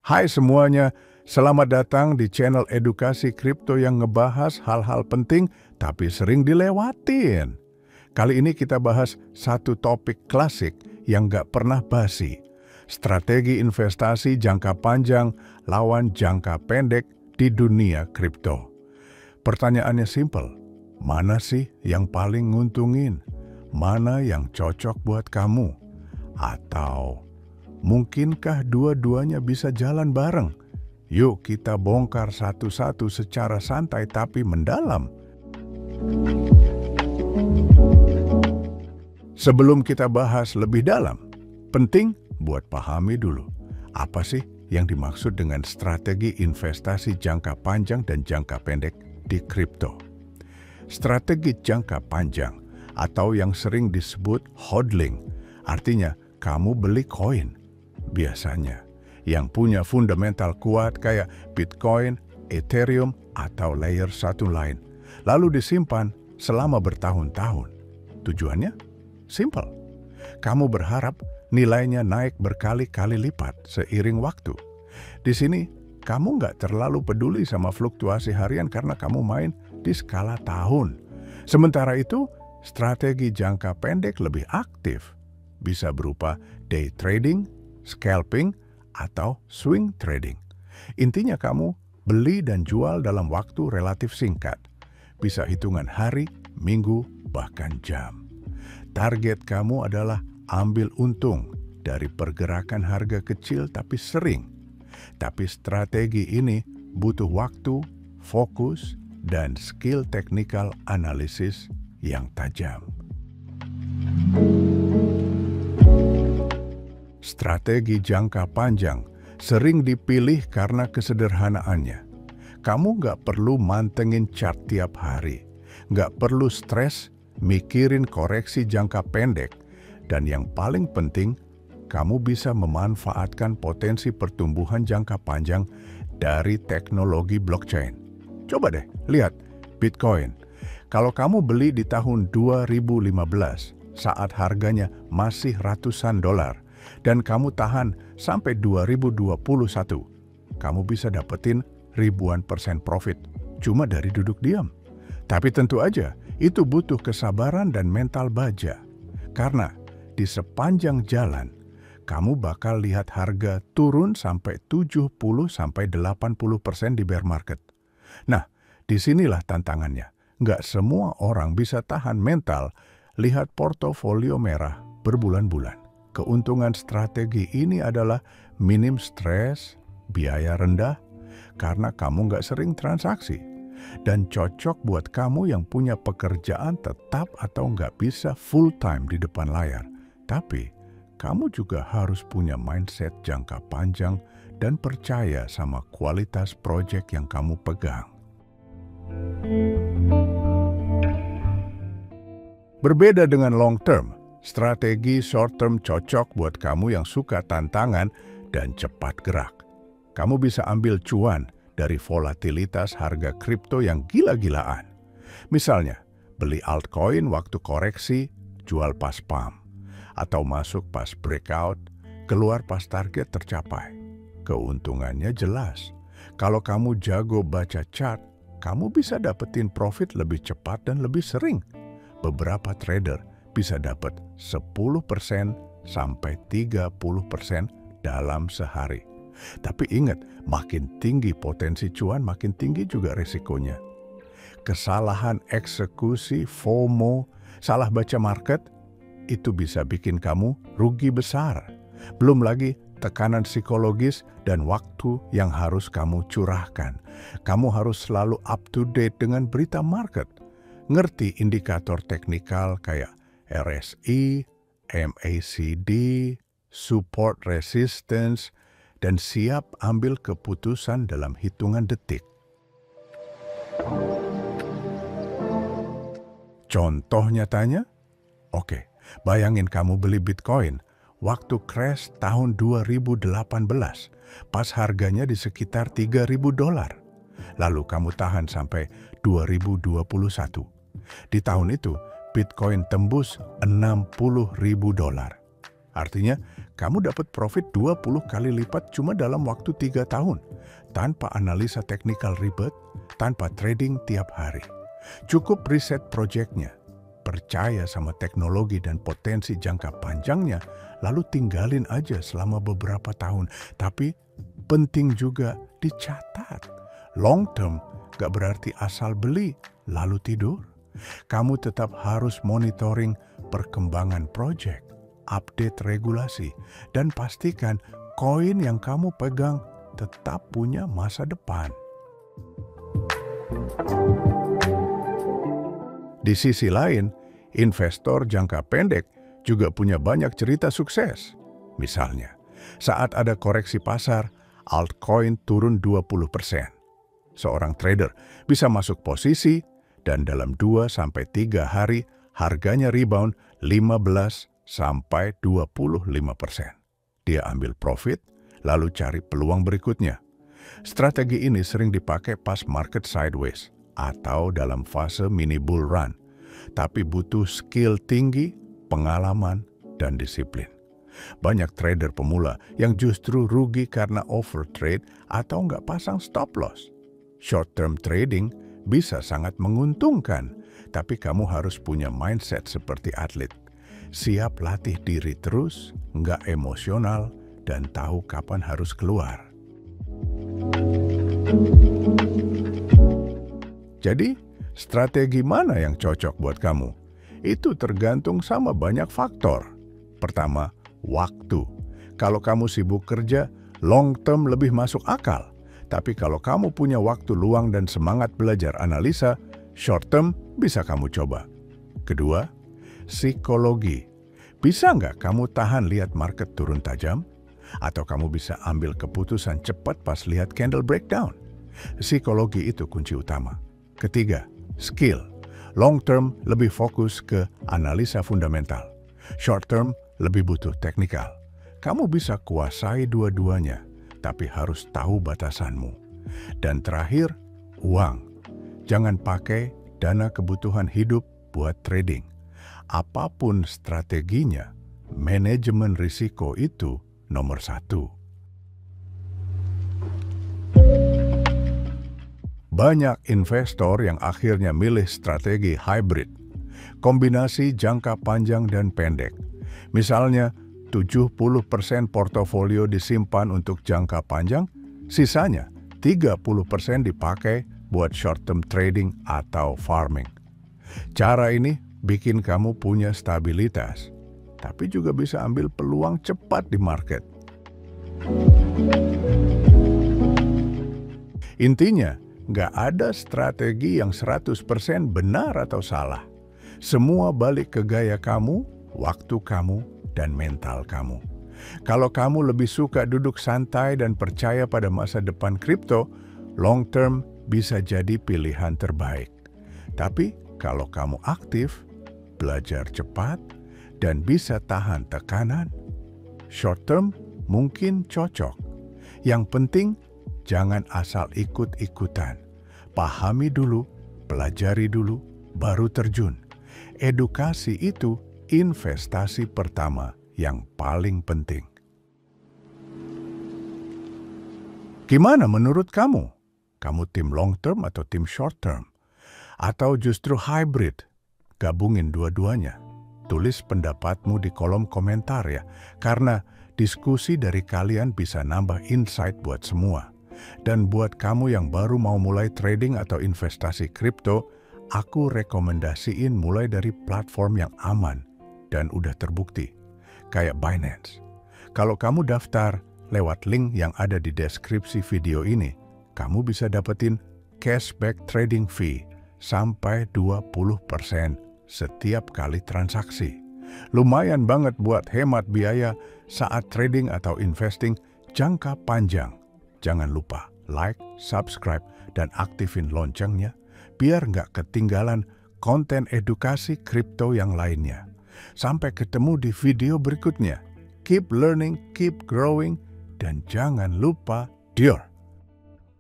Hai semuanya, selamat datang di channel edukasi kripto yang ngebahas hal-hal penting tapi sering dilewatin. Kali ini kita bahas satu topik klasik yang gak pernah basi. Strategi investasi jangka panjang lawan jangka pendek di dunia kripto. Pertanyaannya simpel, mana sih yang paling nguntungin? Mana yang cocok buat kamu? Atau mungkinkah dua-duanya bisa jalan bareng? Yuk kita bongkar satu-satu secara santai tapi mendalam. Sebelum kita bahas lebih dalam, penting buat pahami dulu, apa sih yang dimaksud dengan strategi investasi jangka panjang dan jangka pendek di kripto. Strategi jangka panjang atau yang sering disebut hodling, artinya kamu beli koin. Biasanya yang punya fundamental kuat kayak Bitcoin, Ethereum, atau layer satu lain, lalu disimpan selama bertahun-tahun. Tujuannya? Simple. Kamu berharap nilainya naik berkali-kali lipat seiring waktu. Di sini, kamu nggak terlalu peduli sama fluktuasi harian karena kamu main di skala tahun. Sementara itu, strategi jangka pendek lebih aktif. Bisa berupa day trading, scalping, atau swing trading. Intinya kamu beli dan jual dalam waktu relatif singkat. Bisa hitungan hari, minggu, bahkan jam. Target kamu adalah ambil untung dari pergerakan harga kecil tapi sering. Tapi strategi ini butuh waktu, fokus, dan skill technical analysis yang tajam. Strategi jangka panjang sering dipilih karena kesederhanaannya. Kamu nggak perlu mantengin chart tiap hari, nggak perlu stres mikirin koreksi jangka pendek, dan yang paling penting, kamu bisa memanfaatkan potensi pertumbuhan jangka panjang dari teknologi blockchain. Coba deh, lihat Bitcoin. Kalau kamu beli di tahun 2015, saat harganya masih ratusan dolar, dan kamu tahan sampai 2021, kamu bisa dapetin ribuan persen profit cuma dari duduk diam. Tapi tentu aja, itu butuh kesabaran dan mental baja. Karena di sepanjang jalan, kamu bakal lihat harga turun sampai 70-80% di bear market. Nah, disinilah tantangannya. Nggak semua orang bisa tahan mental lihat portofolio merah berbulan-bulan. Keuntungan strategi ini adalah minim stres, biaya rendah, karena kamu nggak sering transaksi. Dan cocok buat kamu yang punya pekerjaan tetap atau nggak bisa full time di depan layar. Tapi, kamu juga harus punya mindset jangka panjang dan percaya sama kualitas proyek yang kamu pegang. Berbeda dengan long term, strategi short term cocok buat kamu yang suka tantangan dan cepat gerak. Kamu bisa ambil cuan dari volatilitas harga kripto yang gila-gilaan. Misalnya, beli altcoin waktu koreksi, jual pas pump. Atau masuk pas breakout, keluar pas target tercapai. Keuntungannya jelas. Kalau kamu jago baca chart, kamu bisa dapetin profit lebih cepat dan lebih sering. Beberapa trader bisa dapat 10% sampai 30% dalam sehari. Tapi ingat, makin tinggi potensi cuan, makin tinggi juga resikonya. Kesalahan eksekusi, FOMO, salah baca market, itu bisa bikin kamu rugi besar. Belum lagi tekanan psikologis dan waktu yang harus kamu curahkan. Kamu harus selalu up to date dengan berita market. Ngerti indikator teknikal kayak RSI, MACD, support resistance, dan siap ambil keputusan dalam hitungan detik. Contoh nyatanya? Oke, bayangin kamu beli Bitcoin waktu crash tahun 2018, pas harganya di sekitar $3.000. Lalu kamu tahan sampai 2021. Di tahun itu, Bitcoin tembus $60.000. Artinya, kamu dapat profit 20 kali lipat cuma dalam waktu 3 tahun, tanpa analisa teknikal ribet, tanpa trading tiap hari. Cukup riset proyeknya, percaya sama teknologi dan potensi jangka panjangnya, lalu tinggalin aja selama beberapa tahun. Tapi penting juga dicatat. Long term gak berarti asal beli lalu tidur. Kamu tetap harus monitoring perkembangan proyek, update regulasi, dan pastikan koin yang kamu pegang tetap punya masa depan. Di sisi lain, investor jangka pendek juga punya banyak cerita sukses. Misalnya, saat ada koreksi pasar, altcoin turun 20%. Seorang trader bisa masuk posisi dan dalam 2-3 hari harganya rebound 15-25%. Dia ambil profit, lalu cari peluang berikutnya. Strategi ini sering dipakai pas market sideways atau dalam fase mini bull run, tapi butuh skill tinggi, pengalaman, dan disiplin. Banyak trader pemula yang justru rugi karena overtrade atau nggak pasang stop loss. Short-term trading bisa sangat menguntungkan, tapi kamu harus punya mindset seperti atlet. Siap latih diri terus, nggak emosional, dan tahu kapan harus keluar. Jadi, strategi mana yang cocok buat kamu? Itu tergantung sama banyak faktor. Pertama, waktu. Kalau kamu sibuk kerja, long term lebih masuk akal. Tapi kalau kamu punya waktu luang dan semangat belajar analisa, short term bisa kamu coba. Kedua, psikologi. Bisa nggak kamu tahan lihat market turun tajam? Atau kamu bisa ambil keputusan cepat pas lihat candle breakdown? Psikologi itu kunci utama. Ketiga, skill. Long term lebih fokus ke analisa fundamental. Short term lebih butuh teknikal. Kamu bisa kuasai dua-duanya, tapi harus tahu batasanmu. Dan terakhir, uang. Jangan pakai dana kebutuhan hidup buat trading. Apapun strateginya, manajemen risiko itu nomor 1. Banyak investor yang akhirnya milih strategi hybrid, kombinasi jangka panjang dan pendek. Misalnya, 70% portofolio disimpan untuk jangka panjang, sisanya 30% dipakai buat short-term trading atau farming. Cara ini bikin kamu punya stabilitas, tapi juga bisa ambil peluang cepat di market. Intinya, nggak ada strategi yang 100% benar atau salah. Semua balik ke gaya kamu, waktu kamu, dan mental kamu. Kalau kamu lebih suka duduk santai dan percaya pada masa depan kripto, long term bisa jadi pilihan terbaik. Tapi kalau kamu aktif, belajar cepat, dan bisa tahan tekanan, short term mungkin cocok. Yang penting, jangan asal ikut-ikutan. Pahami dulu, pelajari dulu, baru terjun. Edukasi itu investasi pertama yang paling penting. Gimana menurut kamu? Kamu tim long term atau tim short term? Atau justru hybrid? Gabungin dua-duanya. Tulis pendapatmu di kolom komentar ya, karena diskusi dari kalian bisa nambah insight buat semua. Dan buat kamu yang baru mau mulai trading atau investasi kripto, aku rekomendasiin mulai dari platform yang aman dan udah terbukti, kayak Binance. Kalau kamu daftar lewat link yang ada di deskripsi video ini, kamu bisa dapetin cashback trading fee sampai 20% setiap kali transaksi. Lumayan banget buat hemat biaya saat trading atau investing jangka panjang. Jangan lupa like, subscribe, dan aktifin loncengnya biar nggak ketinggalan konten edukasi kripto yang lainnya. Sampai ketemu di video berikutnya. Keep learning, keep growing, dan jangan lupa Dior.